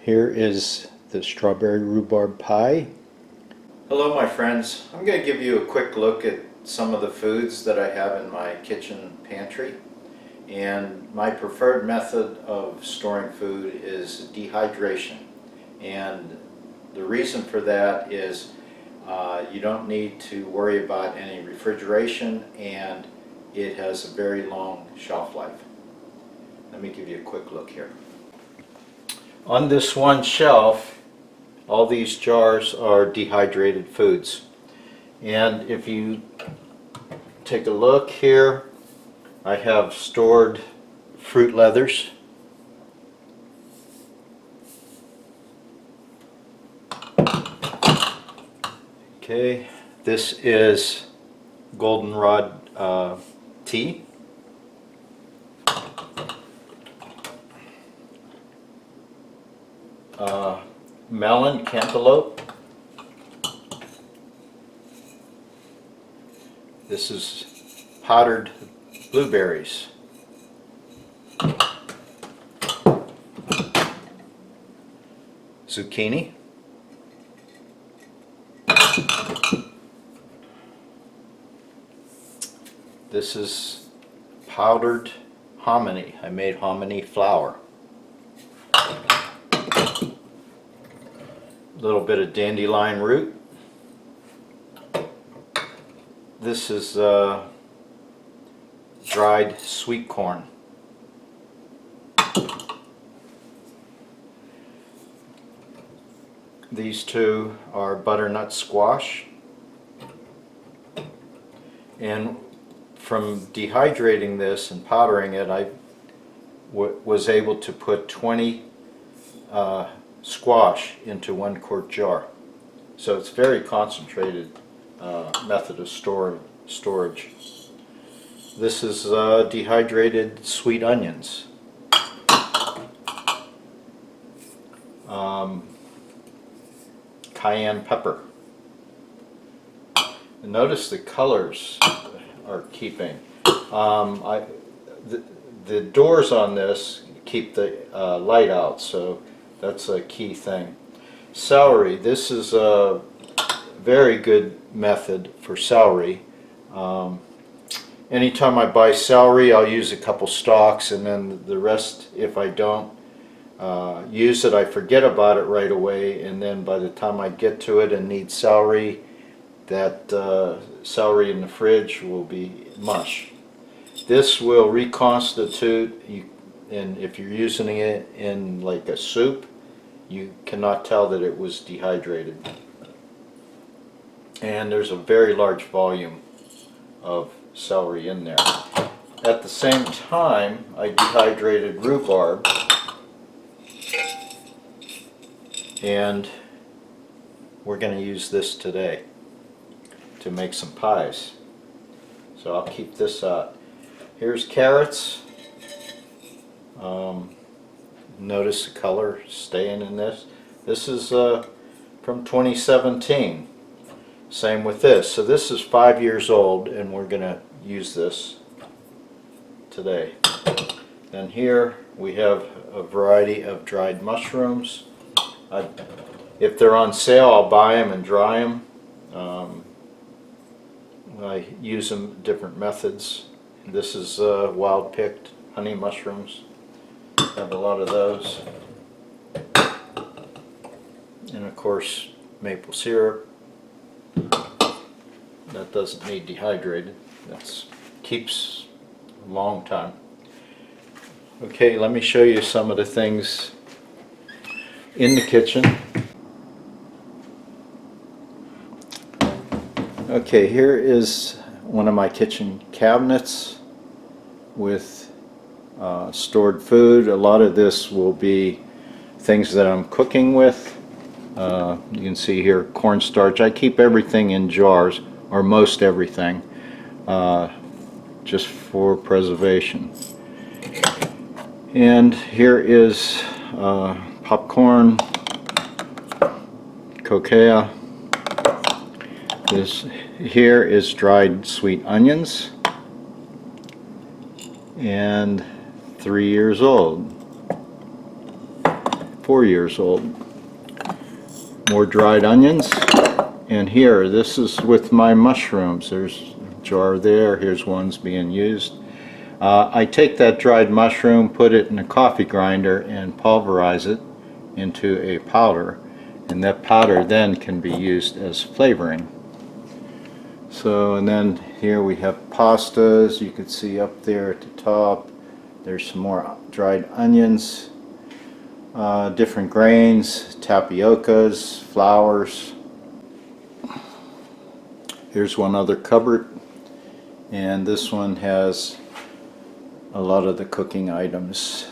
Here is the strawberry rhubarb pie. Hello my friends, I'm going to give you a quick look at some of the foods that I have in my kitchen pantry. And my preferred method of storing food is dehydration. And the reason for that is you don't need to worry about any refrigeration, and it has a very long shelf life. Let me give you a quick look here. On this one shelf, all these jars are dehydrated foods. And if you take a look here, I have stored fruit leathers. Okay, this is goldenrod tea. Melon, cantaloupe. This is powdered blueberries. Zucchini. This is powdered hominy. I made hominy flour. A little bit of dandelion root. This is dried sweet corn. These two are butternut squash. And from dehydrating this and powdering it, I was able to put 20 squash into 1 quart jar. So it's very concentrated method of storage. This is dehydrated sweet onions. Cayenne pepper. And notice the colors are keeping. The doors on this keep the light out, so that's a key thing. Celery. This is a very good method for celery. Anytime I buy celery, I'll use a couple stalks, and then the rest, if I don't use it, I forget about it right away, and then by the time I get to it and need celery, that celery in the fridge will be mush. This will reconstitute, and if you're using it in like a soup, you cannot tell that it was dehydrated. And there's a very large volume of celery in there. At the same time, I dehydrated rhubarb, and we're going to use this today to make some pies. So I'll keep this out. Here's carrots. Notice the color staying in this. This is from 2017. Same with this. So this is 5 years old, and we're going to use this today. Then here we have a variety of dried mushrooms. If they're on sale, I'll buy them and dry them. I use them different methods. This is wild picked honey mushrooms. Have a lot of those. And of course maple syrup. That doesn't need dehydrated. That keeps a long time. Okay, let me show you some of the things in the kitchen. Okay, here is one of my kitchen cabinets with stored food. A lot of this will be things that I'm cooking with. You can see here cornstarch. I keep everything in jars, or most everything, just for preservation. And here is popcorn, cocoa. This here is dried sweet onions, and 3 years old. 4 years old. More dried onions. And here, this is with my mushrooms. There's a jar there. Here's one's being used. I take that dried mushroom, put it in a coffee grinder, and pulverize it into a powder. And that powder then can be used as flavoring. So, and then here we have pastas. You can see up there at the top. There's some more dried onions, different grains, tapiocas, flours. Here's one other cupboard, and this one has a lot of the cooking items,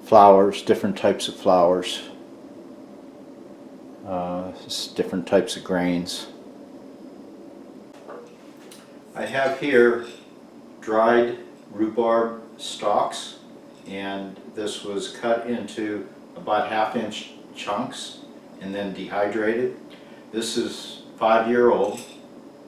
flours, different types of flours, different types of grains. I have here dried rhubarb stalks, and this was cut into about 1/2-inch chunks and then dehydrated. This is 5-year-old,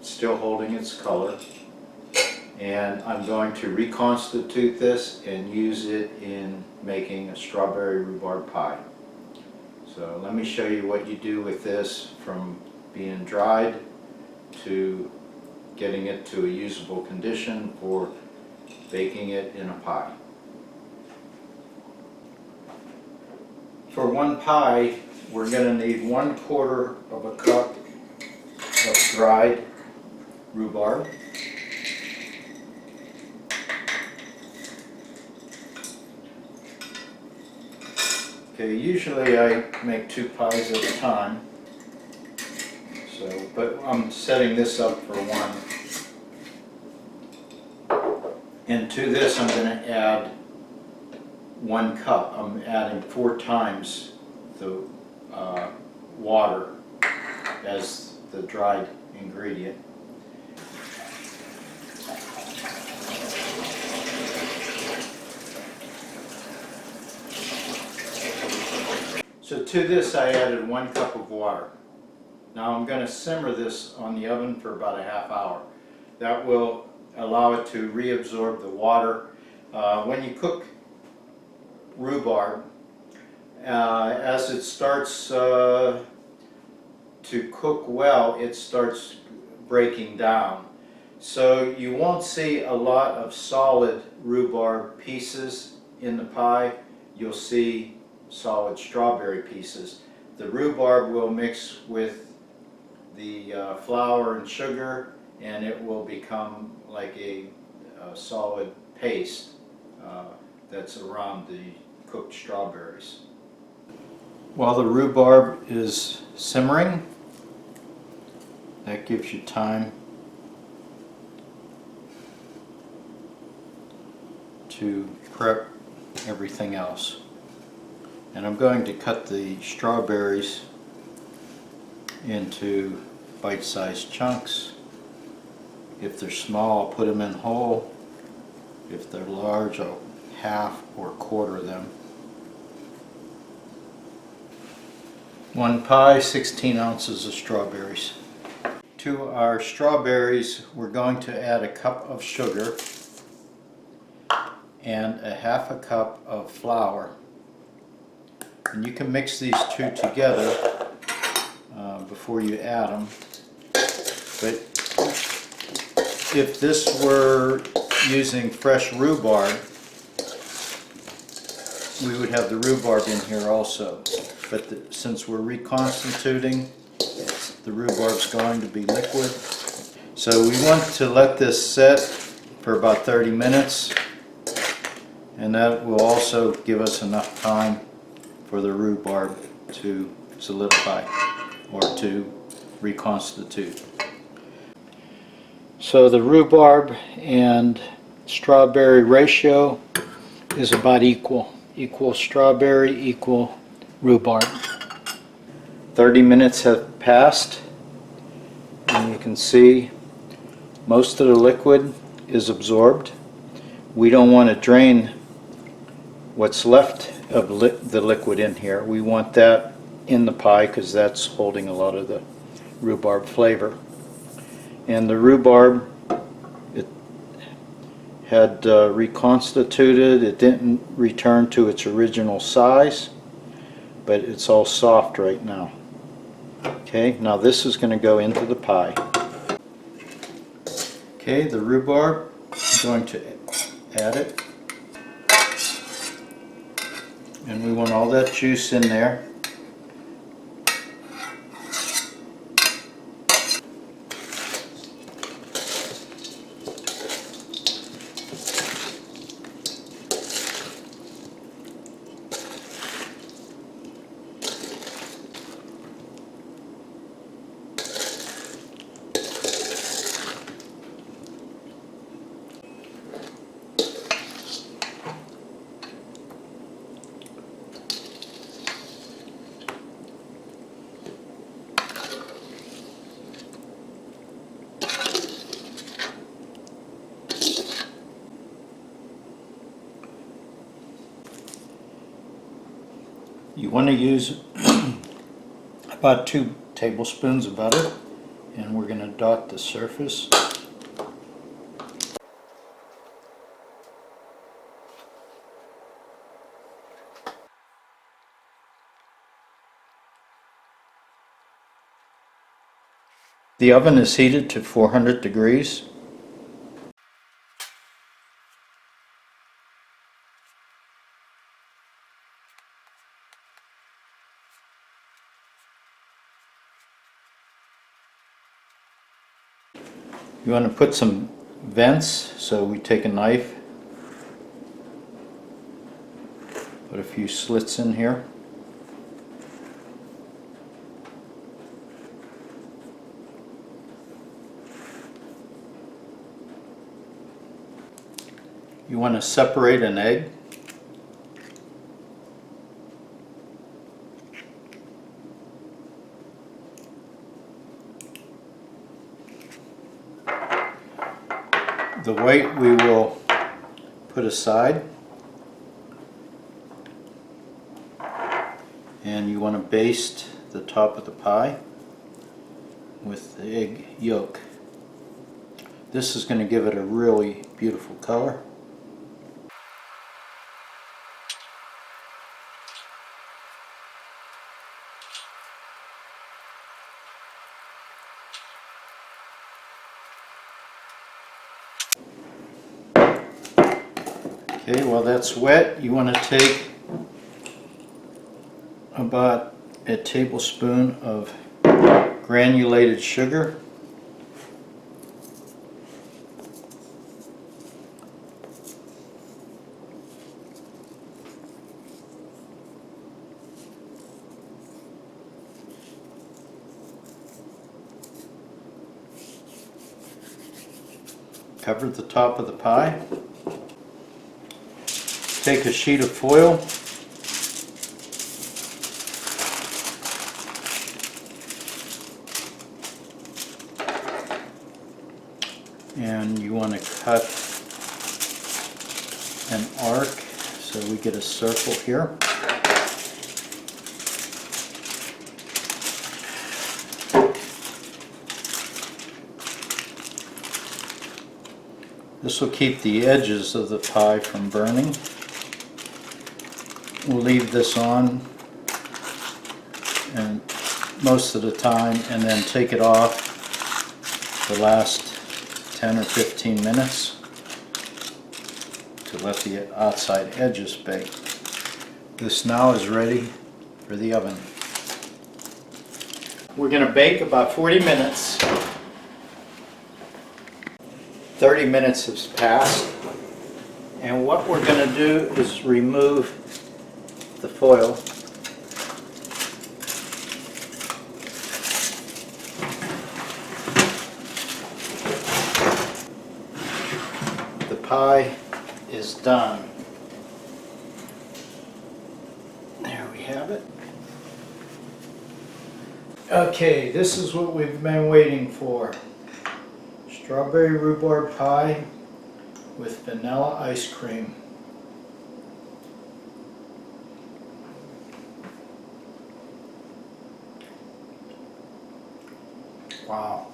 still holding its color, and I'm going to reconstitute this and use it in making a strawberry rhubarb pie. So let me show you what you do with this from being dried to getting it to a usable condition for baking it in a pie. For one pie, we're going to need 1/4 of a cup of dried rhubarb. Okay, usually I make 2 pies at a time, but I'm setting this up for one. And to this I'm going to add 1 cup. I'm adding 4 times the water as the dried ingredient. So to this I added 1 cup of water. Now I'm going to simmer this on the oven for about a 1/2 hour. That will allow it to reabsorb the water. When you cook rhubarb, as it starts to cook well, it starts breaking down. So you won't see a lot of solid rhubarb pieces in the pie. You'll see solid strawberry pieces. The rhubarb will mix with the flour and sugar, and it will become like a solid paste that's around the cooked strawberries. While the rhubarb is simmering, that gives you time to prep everything else. And I'm going to cut the strawberries into bite-sized chunks. If they're small, I'll put them in whole. If they're large, I'll half or quarter them. 1 pie, 16 ounces of strawberries. To our strawberries, we're going to add a cup of sugar and a 1/2 cup of flour. And you can mix these two together before you add them. But if this were using fresh rhubarb, we would have the rhubarb in here also. But since we're reconstituting, the rhubarb's going to be liquid. So we want to let this set for about 30 minutes, and that will also give us enough time for the rhubarb to solidify or to reconstitute. So the rhubarb and strawberry ratio is about equal. Equal strawberry, equal rhubarb. 30 minutes have passed, and you can see most of the liquid is absorbed. We don't want to drain what's left of the liquid in here. We want that in the pie because that's holding a lot of the rhubarb flavor. And the rhubarb, it had reconstituted. It didn't return to its original size, but it's all soft right now. Okay, now this is going to go into the pie. Okay, the rhubarb, I'm going to add it. And we want all that juice in there. You want to use about 2 tablespoons of butter, and we're going to dot the surface. The oven is heated to 400 degrees. You want to put some vents, so we take a knife, put a few slits in here. You want to separate an egg. The white we will put aside, and you want to baste the top of the pie with the egg yolk. This is going to give it a really beautiful color. Okay, while that's wet, you want to take about a tablespoon of granulated sugar. Cover the top of the pie. Take a sheet of foil, and you want to cut an arc so we get a circle here. This will keep the edges of the pie from burning. We'll leave this on and most of the time, and then take it off the last 10 or 15 minutes to let the outside edges bake. This now is ready for the oven. We're going to bake about 40 minutes. 30 minutes has passed, and what we're going to do is remove the foil. The pie is done. There we have it. Okay, this is what we've been waiting for. Strawberry rhubarb pie with vanilla ice cream. Wow,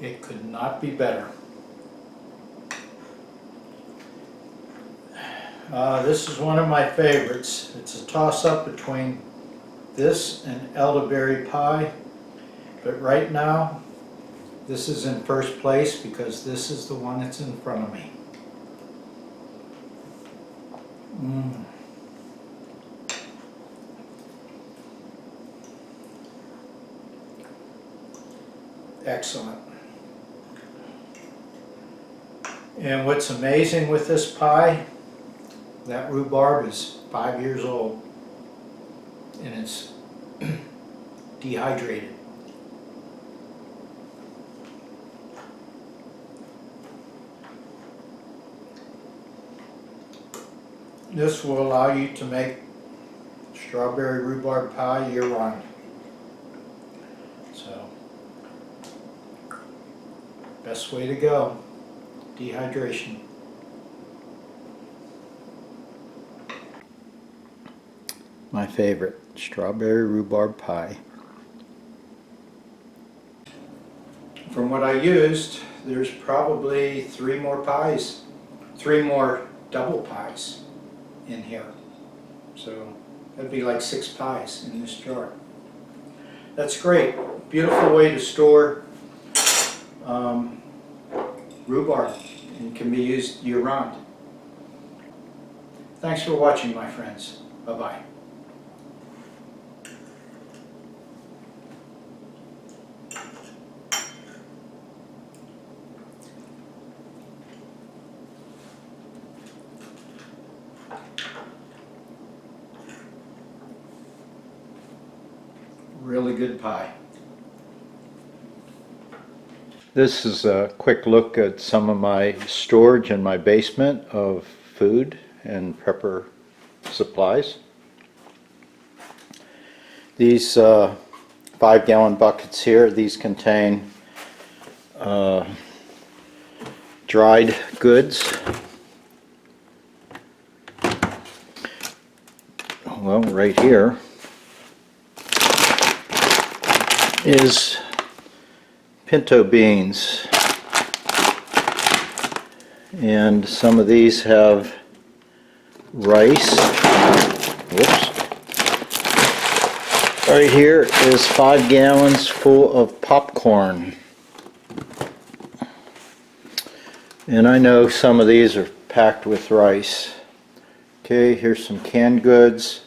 it could not be better. This is one of my favorites. It's a toss-up between this and elderberry pie, but right now this is in first place because this is the one that's in front of me. Excellent. And what's amazing with this pie, that rhubarb is 5 years old and it's dehydrated. This will allow you to make strawberry rhubarb pie year-round. So, best way to go, dehydration. My favorite, strawberry rhubarb pie. From what I used, there's probably 3 more pies, 3 more double pies in here. So that'd be like 6 pies in this jar. That's great. Beautiful way to store rhubarb and can be used year-round. Thanks for watching, my friends. Bye-bye. Really good pie. This is a quick look at some of my storage in my basement of food and prepper supplies. These 5-gallon buckets here, these contain dried goods. Well, right here is pinto beans, and some of these have rice. Whoops. Right here is 5 gallons full of popcorn, and I know some of these are packed with rice. Okay, here's some canned goods.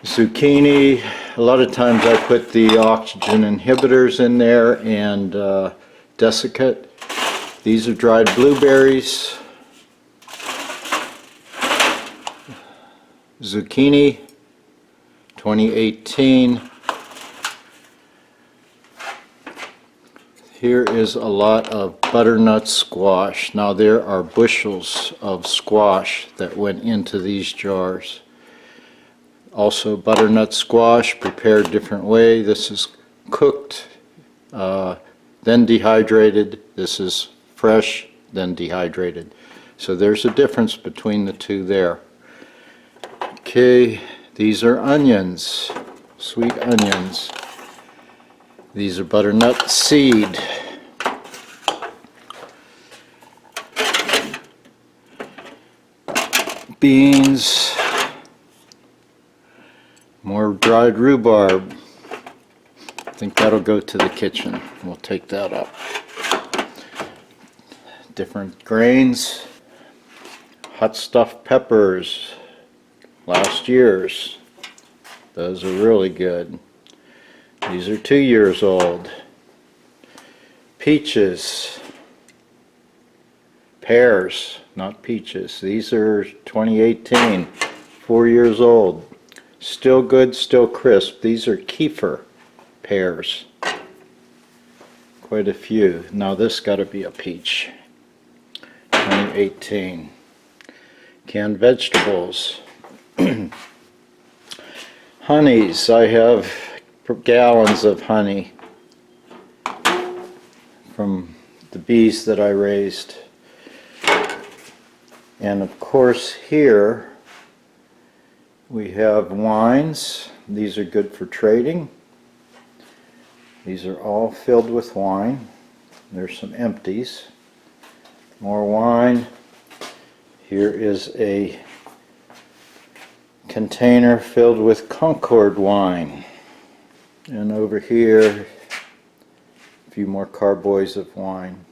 Zucchini. A lot of times I put the oxygen inhibitors in there and desiccate. These are dried blueberries. Zucchini, 2018. Here is a lot of butternut squash. Now there are bushels of squash that went into these jars. Also butternut squash, prepared different way. This is cooked, then dehydrated. This is fresh, then dehydrated. So there's a difference between the two there. Okay, these are onions, sweet onions. These are butternut seed. Beans. More dried rhubarb. I think that'll go to the kitchen. We'll take that up. Different grains. Hot stuffed peppers. Last year's. Those are really good. These are 2 years old. Peaches. Pears, not peaches. These are 2018. 4 years old. Still good, still crisp. These are kefir pears. Quite a few. Now this got to be a peach. 2018. Canned vegetables. Honeys. I have gallons of honey from the bees that I raised. And of course here we have wines. These are good for trading. These are all filled with wine. There's some empties. More wine. Here is a container filled with Concord wine. And over here, a few more carboys of wine.